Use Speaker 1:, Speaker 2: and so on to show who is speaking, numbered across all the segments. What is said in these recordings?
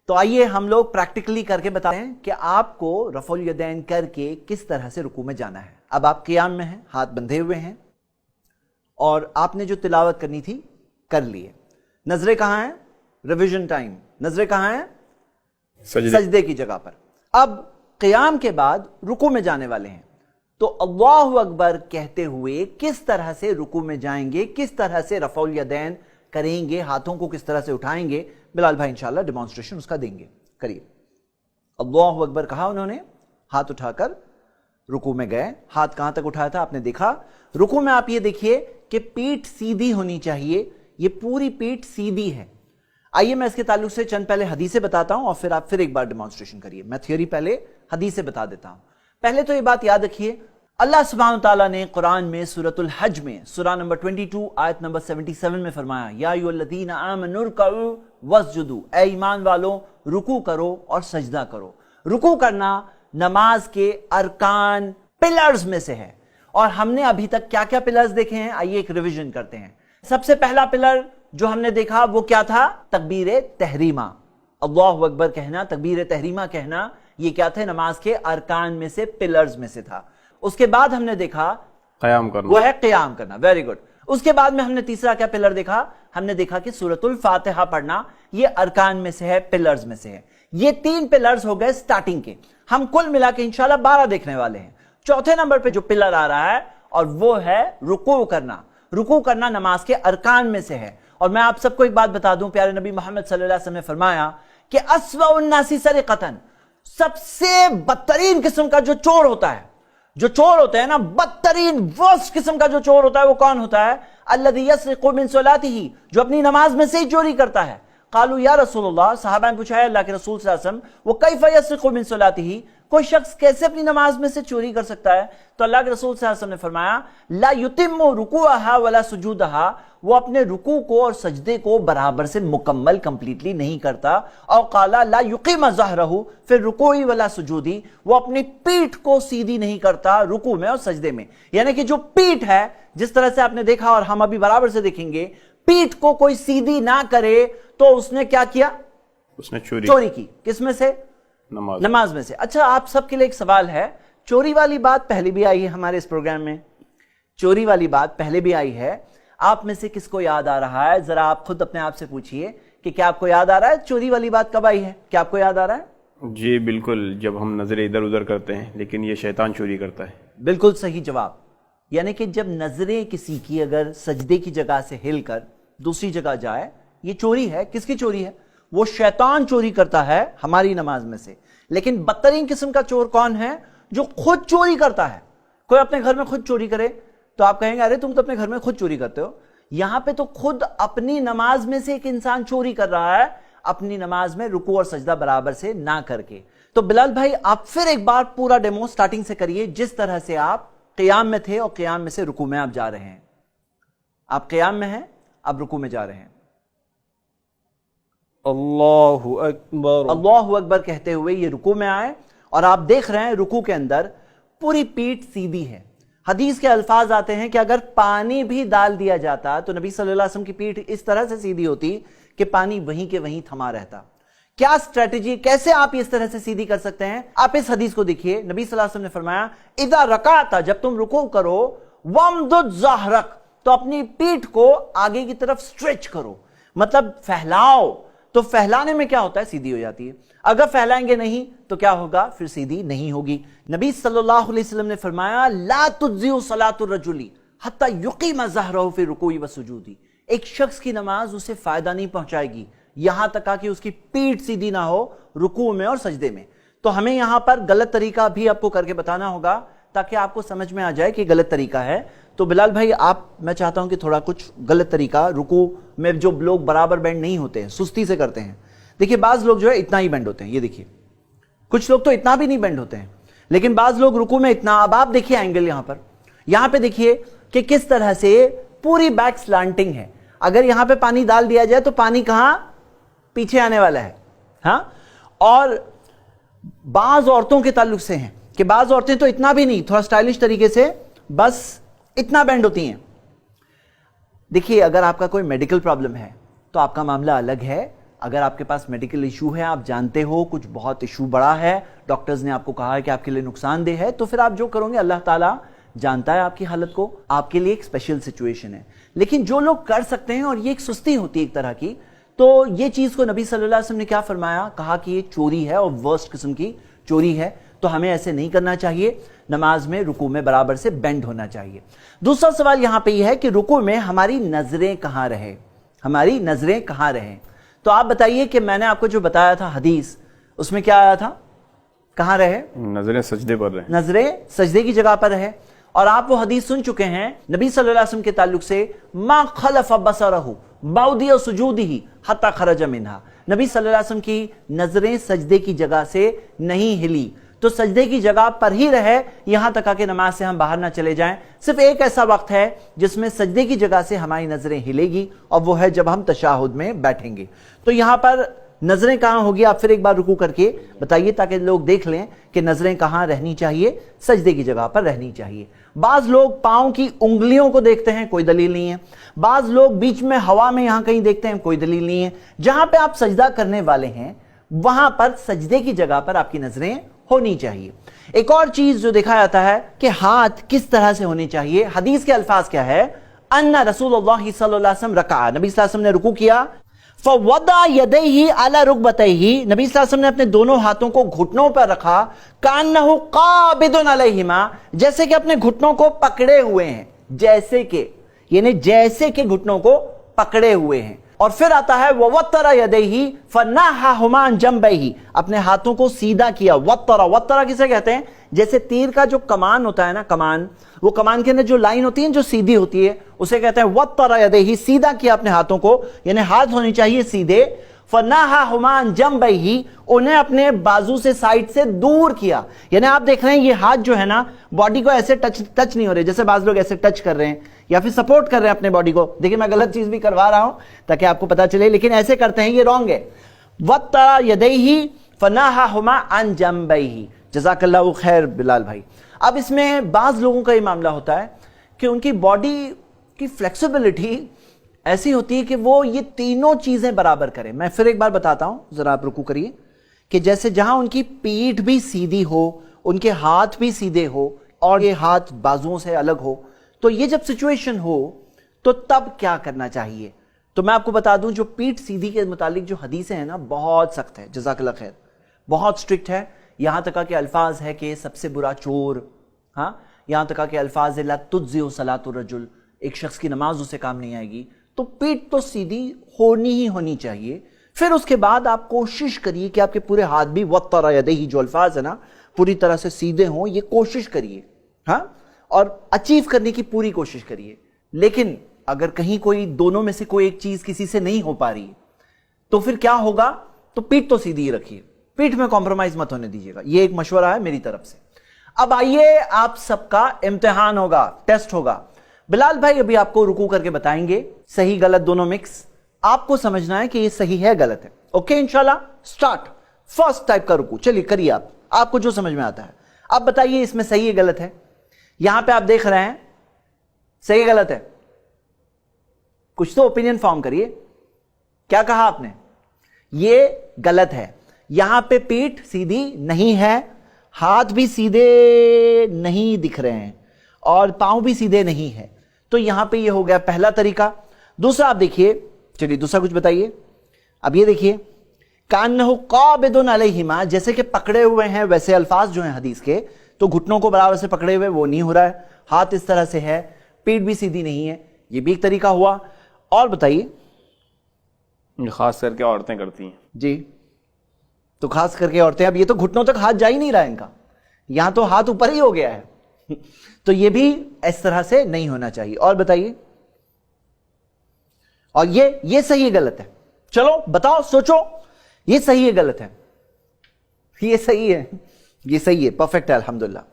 Speaker 1: تو آئیے ہم لوگ پریکٹیکلی کر کے بتاتے ہیں کہ آپ کو رفع الیدین کر کے کس طرح سے رکوع میں جانا ہے۔ اب آپ قیام میں ہیں، ہاتھ بندھے ہوئے ہیں، اور آپ نے جو تلاوت کرنی تھی کر لیے۔ نظریں کہاں ہیں؟ ریویژن ٹائم، نظریں کہاں ہیں؟ سجدے کی جگہ پر۔ اب قیام کے بعد رکوع میں جانے والے ہیں، تو اللہ اکبر کہتے ہوئے کس طرح سے رکوع میں جائیں گے، کس طرح سے رفع الیدین کریں گے، ہاتھوں کو کس طرح سے اٹھائیں گے، بلال بھائی انشاءاللہ ڈیمانسٹریشن اس کا دیں گے۔ کریے، اللہ اکبر کہا انہوں نے، ہاتھ اٹھا کر رکوع میں گئے۔ ہاتھ کہاں تک اٹھایا تھا آپ نے دیکھا؟ رکوع میں آپ یہ دیکھیے کہ پیٹھ سیدھی ہونی چاہیے، یہ پوری پیٹھ سیدھی ہے۔ آئیے میں اس کے تعلق سے چند پہلے حدیثیں بتاتا ہوں اور پھر آپ ایک بار ڈیمانسٹریشن کریے۔ میں تھیوری پہلے حدیثیں بتا دیتا ہوں۔ پہلے تو یہ بات یاد رکھیے، اللہ سبحانہ وتعالیٰ نے قرآن میں سورۃ الحج میں سورہ نمبر 22 آیت نمبر 77 میں فرمایا، یا ایھا الذین آمنوا ارکعوا واسجدوا، اے ایمان والوں رکوع کرو اور سجدہ کرو۔ رکوع کرنا نماز کے ارکان پلرز میں سے ہے، اور ہم نے ابھی تک کیا کیا پلرز دیکھے ہیں، آئیے ایک ریویژن کرتے ہیں۔ سب سے پہلا پلر جو ہم نے دیکھا وہ کیا تھا؟ تکبیر تحریمہ، اللہ اکبر کہنا، تکبیر تحریمہ کہنا، یہ کیا تھے؟ نماز کے ارکان میں سے، پلرز میں سے تھا۔ اس کے بعد ہم نے دیکھا
Speaker 2: قیام کرنا،
Speaker 1: وہ ہے قیام کرنا، ویری گڈ۔ اس کے بعد میں ہم نے تیسرا کیا پلر دیکھا؟ ہم نے دیکھا کہ سورۃ الفاتحہ پڑھنا، یہ ارکان میں سے ہے، پلرز میں سے ہے۔ یہ تین پلرز ہو گئے سٹارٹنگ کے، ہم کل ملا کے انشاءاللہ 12 دیکھنے والے ہیں۔ چوتھے نمبر پہ جو پلر آ رہا ہے اور وہ ہے رکوع کرنا۔ رکوع کرنا نماز کے ارکان میں سے ہے، اور میں آپ سب کو ایک بات بتا دوں، پیارے نبی محمد صلی اللہ علیہ وسلم نے فرمایا کہ اسوأ الناس سرقۃ، سب سے بدترین قسم کا جو چور ہوتا ہے، جو چور ہوتا ہے نا، بدترین ورسٹ قسم کا جو چور ہوتا ہے، وہ کون ہوتا ہے؟ الذی یسرق من صلاتہ، جو اپنی نماز میں سے ہی چوری کرتا ہے۔ قالوا یا رسول اللہ، صحابہ نے پوچھا ہے اللہ کے رسول صلی اللہ علیہ وسلم، وہ کیف یسرق من صلاتہ، کوئی شخص کیسے اپنی نماز میں سے چوری کر سکتا ہے؟ تو اللہ کے رسول صلی اللہ علیہ وسلم نے فرمایا لا یتم رکوعہا ولا سجودہا، وہ اپنے رکوع کو اور سجدے کو برابر سے مکمل کمپلیٹلی نہیں کرتا۔ اور قالا لا یقیم ظہرہ، پھر رکوعی ولا سجودی، وہ اپنی پیٹھ کو سیدھی نہیں کرتا رکوع میں اور سجدے میں۔ یعنی کہ جو پیٹھ ہے، جس طرح سے آپ نے دیکھا اور ہم ابھی برابر سے دیکھیں گے، پیٹھ کو کوئی سیدھی نہ کرے تو اس نے کیا کیا؟
Speaker 2: اس نے چوری
Speaker 1: کی۔ کس میں سے؟
Speaker 2: نماز
Speaker 1: میں سے۔ اچھا، آپ سب کے لیے ایک سوال ہے، چوری والی بات پہلے بھی آئی ہے ہمارے اس پروگرام میں، چوری والی بات پہلے بھی آئی ہے، آپ میں سے کس کو یاد آ رہا ہے؟ ذرا آپ خود اپنے آپ سے پوچھئے کہ کیا آپ کو یاد آ رہا ہے چوری والی بات کب آئی ہے؟ کیا آپ کو یاد آ رہا ہے؟
Speaker 2: جی بالکل، جب ہم نظریں ادھر ادھر کرتے ہیں لیکن یہ شیطان چوری کرتا ہے۔
Speaker 1: بالکل صحیح جواب، یعنی کہ جب نظریں کسی کی اگر سجدے کی جگہ سے ہل کر دوسری جگہ جائے، یہ چوری ہے۔ کس کی چوری ہے؟ وہ شیطان چوری کرتا ہے ہماری نماز میں سے۔ لیکن بدترین قسم کا چور کون ہے؟ جو خود چوری کرتا ہے۔ کوئی اپنے گھر میں خود چوری کرے تو آپ کہیں گے ارے تم تو اپنے گھر میں خود چوری کرتے ہو۔ یہاں پہ تو خود اپنی نماز میں سے ایک انسان چوری کر رہا ہے، اپنی نماز میں رکوع اور سجدہ برابر سے نہ کر کے۔ تو بلال بھائی آپ پھر ایک بار پورا ڈیمو سٹارٹنگ سے کریے، جس طرح سے آپ قیام میں تھے اور قیام میں سے رکوع میں آپ جا رہے ہیں۔ آپ قیام میں ہیں، اب رکوع میں جا رہے ہیں۔
Speaker 2: اللہ اکبر،
Speaker 1: اللہ اکبر کہتے ہوئے یہ رکوع میں آئے، اور آپ دیکھ رہے ہیں رکوع کے اندر پوری پیٹھ سیدھی ہے۔ حدیث کے الفاظ آتے ہیں کہ اگر پانی بھی ڈال دیا جاتا تو نبی صلی اللہ علیہ وسلم کی پیٹھ اس طرح سے سیدھی ہوتی کہ پانی وہیں کے وہیں تھما رہتا۔ کیا اسٹریٹجی، کیسے آپ اس طرح سے سیدھی کر سکتے ہیں؟ آپ اس حدیث کو دیکھیے، نبی صلی اللہ علیہ وسلم نے فرمایا اذا رکعت، جب تم رکوع کرو، وامدد ظہرک، تو اپنی پیٹھ کو آگے کی طرف سٹریچ کرو، مطلب پھیلاؤ۔ تو پھیلانے میں کیا ہوتا ہے؟ سیدھی ہو جاتی ہے۔ اگر پھیلائیں گے نہیں تو کیا ہوگا؟ پھر سیدھی نہیں ہوگی۔ نبی صلی اللہ علیہ وسلم نے فرمایا لا تجزئ صلاۃ الرجل حتی یقیم ظہرہ فی الرکوع والسجود، ایک شخص کی نماز اسے فائدہ نہیں پہنچائے گی یہاں تک کہ اس کی پیٹھ سیدھی نہ ہو رکوع میں اور سجدے میں۔ تو ہمیں یہاں پر غلط طریقہ بھی آپ کو کر کے بتانا ہوگا تاکہ آپ کو سمجھ میں آ جائے کہ غلط طریقہ ہے۔ تو بلال بھائی میں چاہتا ہوں کہ تھوڑا کچھ غلط طریقہ، رکوع میں جو لوگ برابر بینڈ نہیں ہوتے ہیں، سستی سے کرتے ہیں۔ دیکھیے بعض لوگ جو ہے اتنا ہی بینڈ ہوتے ہیں، یہ دیکھیے کچھ لوگ تو اتنا بھی نہیں بینڈ ہوتے ہیں، لیکن بعض لوگ رکوع میں اتنا۔ اب آپ دیکھیے اینگل یہاں پہ دیکھیے کہ کس طرح سے پوری بیک سلانٹنگ ہے۔ اگر یہاں پہ پانی ڈال دیا جائے تو پانی کہاں؟ پیچھے آنے والا ہے۔ ہاں، اور بعض عورتوں کے تعلق سے ہیں کہ بعض عورتیں تو اتنا بھی نہیں، تھوڑا سٹائلش طریقے سے بس اتنا بینڈ ہوتی ہیں۔ دیکھیے اگر آپ کا کوئی میڈیکل پرابلم ہے تو آپ کا معاملہ الگ ہے، अगर आपके पास मेडिकल इशू है, आप जानते हो कुछ बहुत इशू बड़ा है, डॉक्टर्स ने आपको कहा है कि आपके लिए नुकसानदेह है, तो फिर आप जो करोगे अल्लाह ताला जानता है आपकी हालत को, आपके लिए एक स्पेशल सिचुएशन है। लेकिन जो लोग कर सकते हैं, और ये एक सुस्ती होती है एक तरह की, तो ये चीज को नबी सल्लल्लाहु अलैहि वसल्लम ने क्या फरमाया, कहा कि ये चोरी है और वर्स्ट किस्म की चोरी है, तो हमें ऐसे नहीं करना चाहिए। नमाज में रुकू में बराबर से बेंड होना चाहिए। दूसरा सवाल यहां पे यह है कि रुकू में हमारी नजरें कहां रहे, हमारी नजरें कहां रहे। तो आप बताइए कि मैंने आपको जो बताया था हदीस, उसमें क्या आया था, कहां रहे,
Speaker 2: नजरें सजदे पर रहे,
Speaker 1: नजरें सजदे की जगह पर रहे। और आप वो हदीस सुन चुके हैं नबी सल्लल्लाहु अलैहि वसल्लम के ताल्लुक से, मा खलफ बसरहु बाउदी सुजूदिही हत्ता खरज मिनहा, नबी सल्लल्लाहु अलैहि वसल्लम की नजरें सजदे की जगह से नहीं हिली, तो सजदे की जगह पर ही रहे यहां तक कि नमाज से हम बाहर ना चले जाएं। सिर्फ एक ऐसा वक्त है जिसमें सजदे की जगह से हमारी नजरें हिलेगी, और वो है जब हम तशाहुद में बैठेंगे। तो यहां पर नजरें कहां होगी, आप फिर एक बार रुकू करके बताइए ताकि लोग देख लें कि नजरें कहां रहनी चाहिए, सजदे की जगह पर रहनी चाहिए। बाज लोग पांव की उंगलियों को देखते हैं, कोई दलील नहीं है। बाज लोग बीच में हवा में यहां कहीं देखते हैं, कोई दलील नहीं है। जहां पे आप सजदा करने वाले हैं वहां पर सजदे की जगह पर आपकी नजरें होनी चाहिए। एक और चीज जो देखा जाता है कि हाथ किस तरह से होने चाहिए, हदीस के अल्फाज क्या है, अन्ना रसूलुल्लाह सल्लल्लाहु अलैहि वसल्लम रका, नबी सल्लल्लाहु अलैहि वसल्लम ने रुकू किया, फवदा यदैहि अला रुकबतैहि, नबी सल्लल्लाहु अलैहि वसल्लम ने अपने दोनों हाथों को घुटनों पर रखा, कान्नहु काबिदुन अलैहिमा, जैसे कि अपने घुटनों को पकड़े हुए हैं, जैसे कि, यानी जैसे कि घुटनों को पकड़े हुए हैं। और फिर आता है ववत्तरा यदैहि फनाहाहुमा अन जंबैहि, अपने हाथों को सीधा किया। वत्तरा, वत्तरा किसे कहते हैं, जैसे तीर का जो कमान होता है ना, कमान, वो कमान के अंदर जो लाइन होती है जो सीधी होती है, उसे कहते हैं वत्तरा यदैहि, सीधा किया अपने हाथों को, यानी हाथ होने चाहिए सीधे। फनाहाहुमा अन जंबैहि, उन्हें अपने बाजू से, साइड से दूर किया। यानी आप देख रहे हैं ये हाथ जो है ना, बॉडी को ऐसे टच नहीं हो रहे, जैसे बाज लोग ऐसे टच कर रहे हैं या फिर सपोर्ट कर रहे हैं अपने बॉडी को। देखिए मैं गलत चीज भी करवा रहा हूं ताकि आपको पता चले, लेकिन ऐसे करते हैं, ये रॉन्ग है। वत्तरा यदैहि फनाहाहुमा अन जंबैहि, जज़ाकल्लाहु खैर बिलाल भाई। अब इसमें बाज लोगों का ये मामला होता है कि उनकी बॉडी की फ्लेक्सिबिलिटी ऐसी होती है कि वो ये तीनों चीजें बराबर करें। मैं फिर एक बार बताता हूं, जरा आप रुकू करिए, कि जैसे जहां उनकी पीठ भी सीधी हो, उनके हाथ भी सीधे हो, और ये हाथ बाजुओं से अलग हो, तो ये जब सिचुएशन हो तो तब क्या करना चाहिए। तो मैं आपको बता दूं, जो पीठ सीधी के मुतालिक जो हदीसें हैं ना, बहुत सख्त है, जज़ाकल्लाह खैर, बहुत स्ट्रिक्ट है। यहां तक के अल्फाज है कि सबसे बुरा चोर, हाँ, यहां तक के अल्फाज है ला तुज्ज़िउ सलातुर रजुल, एक शख्स की नमाज उसे काम नहीं आएगी। तो पीठ तो सीधी होनी ही होनी चाहिए। फिर उसके बाद आप कोशिश करिए कि आपके पूरे हाथ भी वत्तरा यदैहि, जो अल्फाज है ना, पूरी तरह से सीधे हों, ये कोशिश करिए, हाँ, और अचीव करने की पूरी कोशिश करिए। लेकिन अगर कहीं कोई दोनों में से कोई एक चीज किसी से नहीं हो पा रही, तो फिर क्या होगा, तो पीठ तो सीधी ही रखिए, पीठ में कॉम्प्रोमाइज मत होने दीजिएगा। ये एक मशवरा है मेरी तरफ से। अब आइए, आप सबका इम्तिहान होगा, टेस्ट होगा। बिलाल भाई अभी आपको रुकू करके बताएंगे, सही गलत दोनों मिक्स, आपको समझना है कि ये सही है गलत है। ओके, इंशाल्लाह स्टार्ट। फर्स्ट टाइप का रुकू, चलिए करिए आप, आपको जो समझ में आता है। अब बताइए इसमें सही है गलत है। यहां पे आप देख रहे हैं सही गलत है, कुछ तो ओपिनियन फॉर्म करिए। क्या कहा आपने, ये गलत है। यहां पे पीठ सीधी नहीं है, हाथ भी सीधे नहीं दिख रहे हैं, और पांव भी सीधे नहीं है। तो यहां पे ये हो गया पहला तरीका। दूसरा आप देखिए, चलिए दूसरा कुछ बताइए। अब ये देखिए, कान्नहु काबिदुन अलैहिमा, जैसे कि पकड़े हुए हैं, वैसे अल्फाज जो हैं हदीस के, तो घुटनों को बराबर से पकड़े हुए वो नहीं हो रहा है, हाथ इस तरह से है, पीठ भी सीधी नहीं है, ये भी एक तरीका हुआ। और बताइए।
Speaker 2: खास करके औरतें करती हैं
Speaker 1: जी, तो खास करके औरतें, अब ये तो घुटनों तक हाथ जा ही नहीं रहा है इनका, यहां तो हाथ ऊपर ही हो गया है तो ये भी इस तरह से नहीं होना चाहिए। और बताइए, और ये सही है गलत है, चलो बताओ, सोचो, ये सही है गलत है, ये सही है, ये सही है, परफेक्ट है, अल्हम्दुलिल्लाह।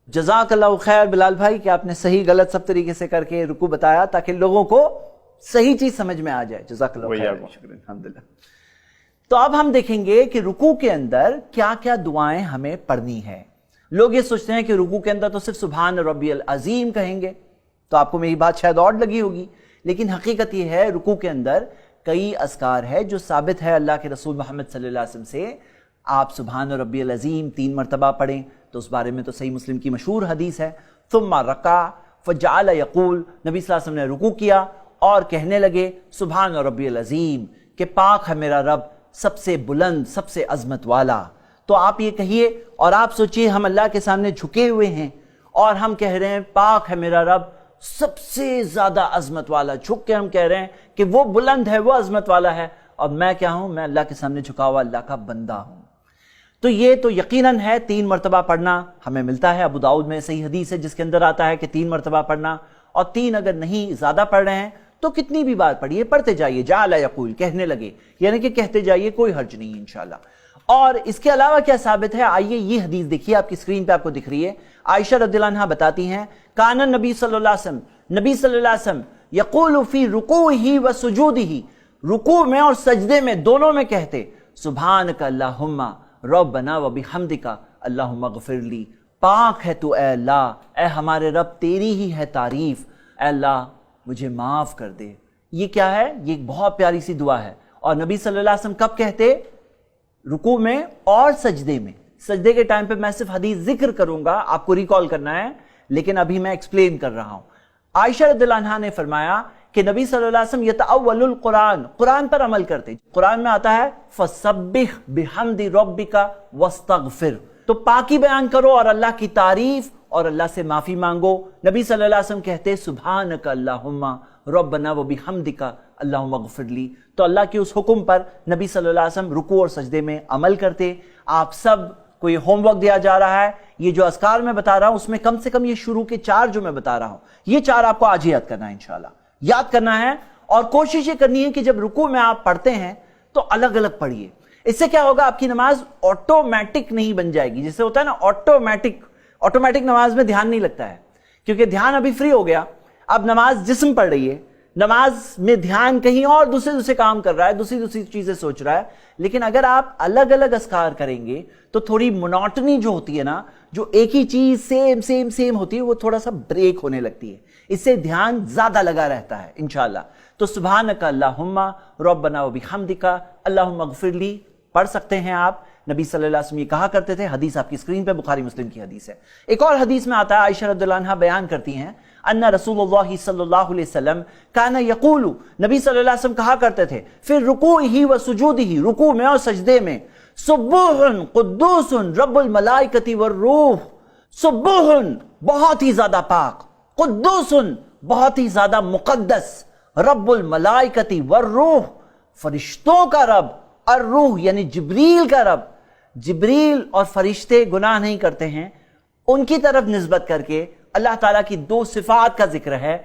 Speaker 1: जज़ाकल्लाहु खैर बिलाल भाई कि आपने सही गलत सब तरीके से करके रुकू बताया ताकि लोगों को सही चीज समझ में आ जाए। जज़ाकल्लाहु खैर, अल्हम्दुलिल्लाह। तो अब हम देखेंगे कि रुकू के अंदर क्या क्या दुआएं हमें पढ़नी है। लोग ये सोचते हैं कि रुकू के अंदर तो सिर्फ सुभान रब्बियल अजीम कहेंगे, तो आपको मेरी बात शायद और लगी होगी, लेकिन हकीकत यह है रुकू के अंदर कई अस्कार है जो साबित है अल्लाह के रसूल मोहम्मद सल्लल्लाहु अलैहि वसल्लम से। आप सुबहान रब्बियल अज़ीम 3 मरतबा पढ़ें, तो उस बारे में तो सही मुस्लिम की मशहूर हदीस है। थुम्मा रका फजअल यक़ूल, नबी सल्लल्लाहु अलैहि वसल्लम ने रुकू किया और कहने लगे सुबहान रब्बियल अज़ीम, कि पाक है मेरा रब सबसे बुलंद सबसे अजमत वाला। तो आप ये कहिए और आप सोचिए हम अल्लाह के सामने झुके हुए हैं और हम कह रहे हैं पाक है मेरा रब सबसे ज्यादा अजमत वाला, झुक के हम कह रहे हैं कि वो बुलंद है वो अजमत वाला है, और मैं क्या हूं, मैं अल्लाह के सामने झुका हुआ अल्लाह का बंदा हूं। तो ये तो यकीनन है 3 मरतबा पढ़ना हमें मिलता है। अबू दाऊद में सही हदीस है जिसके अंदर आता है कि 3 मरतबा पढ़ना, और 3 अगर नहीं ज्यादा पढ़ रहे हैं तो कितनी भी बार पढ़िए, पढ़ते जाइए। जाला यक़ूल, कहने लगे, यानी कि कहते जाइए, कोई हर्ज नहीं है इंशाल्लाह। और इसके अलावा क्या साबित है, आइए ये हदीस देखिए, आपकी स्क्रीन पे आपको दिख रही है। आयशा रज़ियल्लाहु अन्हा बताती हैं काना नबी सल्लल्लाहु अलैहि वसल्लम, नबी सल्लल्लाहु अलैहि वसल्लम यक़ूलु फी रुकूही व सुजूदिही, रुकू में और सजदे में दोनों में कहते सुब्हानका अल्लाहुम्मा रब्बना व बिहम्दिका अल्लाहुम्मा गफिरली, पाक है तू ऐ अल्लाह, ऐ हमारे रब तेरी ही है तारीफ, ऐ अल्लाह मुझे माफ कर दे। ये क्या है, ये एक बहुत प्यारी सी दुआ है। और नबी सल्लल्लाहु अलैहि वसल्लम कब कहते, रुकू में और सजदे में। सजदे के टाइम पे मैं सिर्फ हदीस जिक्र करूंगा, आपको रिकॉल करना है, लेकिन अभी मैं एक्सप्लेन कर रहा हूं। आयशा रज़ियल्लाहु अन्हा ने फरमाया कि नबी सल्लल्लाहु अलैहि वसल्लम यतअव्वलुल कुरान, कुरान पर अमल करते। कुरान में आता है फसब्बिह बिहम्दि रब्बिका वस्तगफिर, तो पाकी बयान करो और अल्लाह की तारीफ और अल्लाह से माफी मांगो। नबी सल्लल्लाहु अलैहि वसल्लम कहते सुब्हानका अल्लाहुम्मा रब्बना व बिहम्दिका अल्लाहुम्मा गफिरली, तो अल्लाह के उस हुक्म पर नबी सल्लल्लाहु अलैहि वसल्लम रुकू और सजदे में अमल करते। आप सब को ये होमवर्क दिया जा रहा है, ये जो अस्कार मैं बता रहा हूं उसमें कम से कम ये शुरू के 4 जो मैं बता रहा हूं, ये 4 आपको आज ही याद करना है, इंशाल्लाह याद करना है। और कोशिश ये करनी है कि जब रुकू में आप पढ़ते हैं तो अलग अलग पढ़िए। इससे क्या होगा, आपकी नमाज ऑटोमेटिक नहीं बन जाएगी। जैसे होता है ना ऑटोमेटिक नमाज में ध्यान नहीं लगता है, क्योंकि ध्यान अभी फ्री हो गया। अब नमाज जिस्म पढ़ रही है, नमाज में ध्यान कहीं और दूसरे काम कर रहा है, दूसरी चीजें सोच रहा है। लेकिन अगर आप अलग अलग अस्कार करेंगे तो थोड़ी मोनोटनी जो होती है ना, जो एक ही चीज सेम होती है, वो थोड़ा सा ब्रेक होने लगती है। इससे ध्यान ज्यादा लगा रहता है इंशाल्लाह। तो सुब्हानका अल्लाहुम्मा रब्बना व बिहम्दिका अल्लाहुम्मा गफिरली पढ़ सकते हैं आप। नबी सल्लल्लाहु अलैहि वसल्लम ये कहा करते थे, हदीस आपकी स्क्रीन पे बुखारी मुस्लिम की हदीस है। एक और हदीस में आता है, आयशा रज़ियल्लाहु अन्हा बयान करती हैं अन्ना रसूलुल्लाह सल्लल्लाहु अलैहि वसल्लम काना यक़ूलु, नबी सल्लल्लाहु अलैहि वसल्लम कहा करते थे फिर रुकूही व सुजूदिही, रुकू में और सजदे में, सुब्बुहुन कुद्दूसुन रब्बुल मलाइकति वर रूह, सुब्बुहुन बहुत ही ज्यादा पाक, कुद्दूसुन बहुत ही ज्यादा मुकद्दस, रब्बुल मलाइकति वर रूह फरिश्तों का रब, और रूह यानी जिब्रील का रब। जिब्रील और फरिश्ते गुनाह नहीं करते हैं, उनकी तरफ निस्बत करके अल्लाह ताला की 2 सिफात का जिक्र है,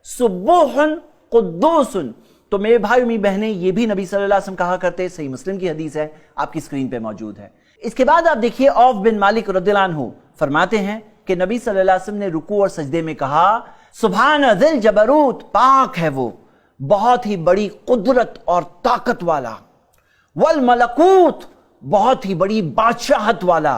Speaker 1: सुब्बुहुन कुद्दूसुन। तो मेरे भाई मेरी बहनें, ये भी नबी सल्लल्लाहु अलैहि वसल्लम कहा करते, सही मुस्लिम की हदीस है, आपकी स्क्रीन पे मौजूद है। इसके बाद आप देखिए, औफ बिन मालिक रज़ियल्लाहु अन्हु फरमाते हैं कि नबी सल्लल्लाहु अलैहि वसल्लम ने रुकू और सजदे में कहा सुब्हान ज़िल जबरूत, पाक है वो बहुत ही बड़ी कुदरत और ताकत वाला, वल मलकूत बहुत ही बड़ी बादशाहत वाला,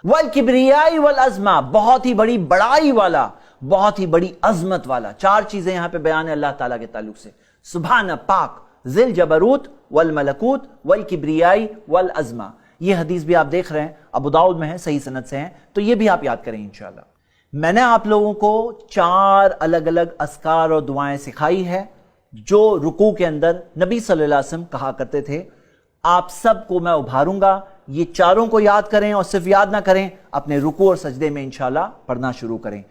Speaker 1: वल किब्रियाई वल अज़मा बहुत ही बड़ी बड़ाई वाला, बहुत ही बड़ी अजमत वाला। 4 चीजें यहां पे बयान है अल्लाह ताला के ताल्लुक से। सुब्हान पाक, ज़िल जबरूत, वल मलकूत, वल किब्रियाई वल अज़मा। ये हदीस भी आप देख रहे हैं अबू दाऊद में है, सही सनद से है, तो ये भी आप याद करें इंशाल्लाह। मैंने आप लोगों को 4 अलग अलग अस्कार और दुआएं सिखाई है जो रुकू के अंदर नबी सल्लल्लाहु अलैहि वसल्लम कहा करते थे। आप सबको मैं उभारूंगा, ये 4 को याद करें, और सिर्फ याद ना करें, अपने रुकू और सजदे में इंशाल्लाह पढ़ना शुरू करें।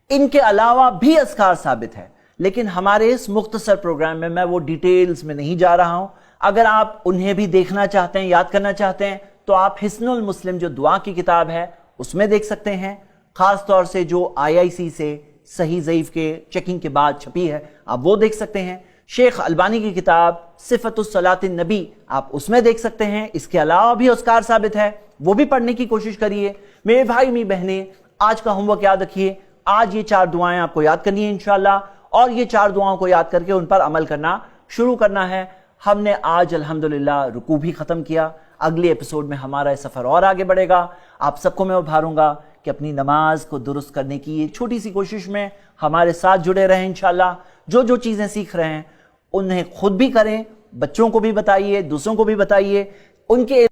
Speaker 1: इनके अलावा भी अस्कार साबित है, लेकिन हमारे इस मुख्तसर प्रोग्राम में मैं वो डिटेल्स में नहीं जा रहा हूं। अगर आप उन्हें भी देखना चाहते हैं, याद करना चाहते हैं, तो आप हिस्नुल मुस्लिम जो दुआ की किताब है उसमें देख सकते हैं। खास तौर से जो IIC से सही ज़ईफ के चेकिंग के बाद छपी है, आप वो देख सकते हैं। शेख अलबानी की किताब सिफ़तुस सलातिन नबी, आप उसमें देख सकते हैं। इसके अलावा भी अस्कार साबित है, वो भी पढ़ने की कोशिश करिए। मेरे भाई मेरी बहनें, आज का होमवर्क याद रखिए, आज ये 4 दुआएं आपको याद करनी है इंशाल्लाह, और ये 4 दुआओं को याद करके उन पर अमल करना शुरू करना है। हमने आज अल्हम्दुलिल्लाह रुकू भी खत्म किया। अगले एपिसोड में हमारा ये सफर और आगे बढ़ेगा। आप सबको मैं उभारूंगा कि अपनी नमाज को दुरुस्त करने की ये छोटी सी कोशिश में हमारे साथ जुड़े रहें इंशाल्लाह। जो जो चीजें सीख रहे हैं उन्हें खुद भी करें, بچوں کو بھی بتائیے, دوسروں کو بھی بتائیے, ان کے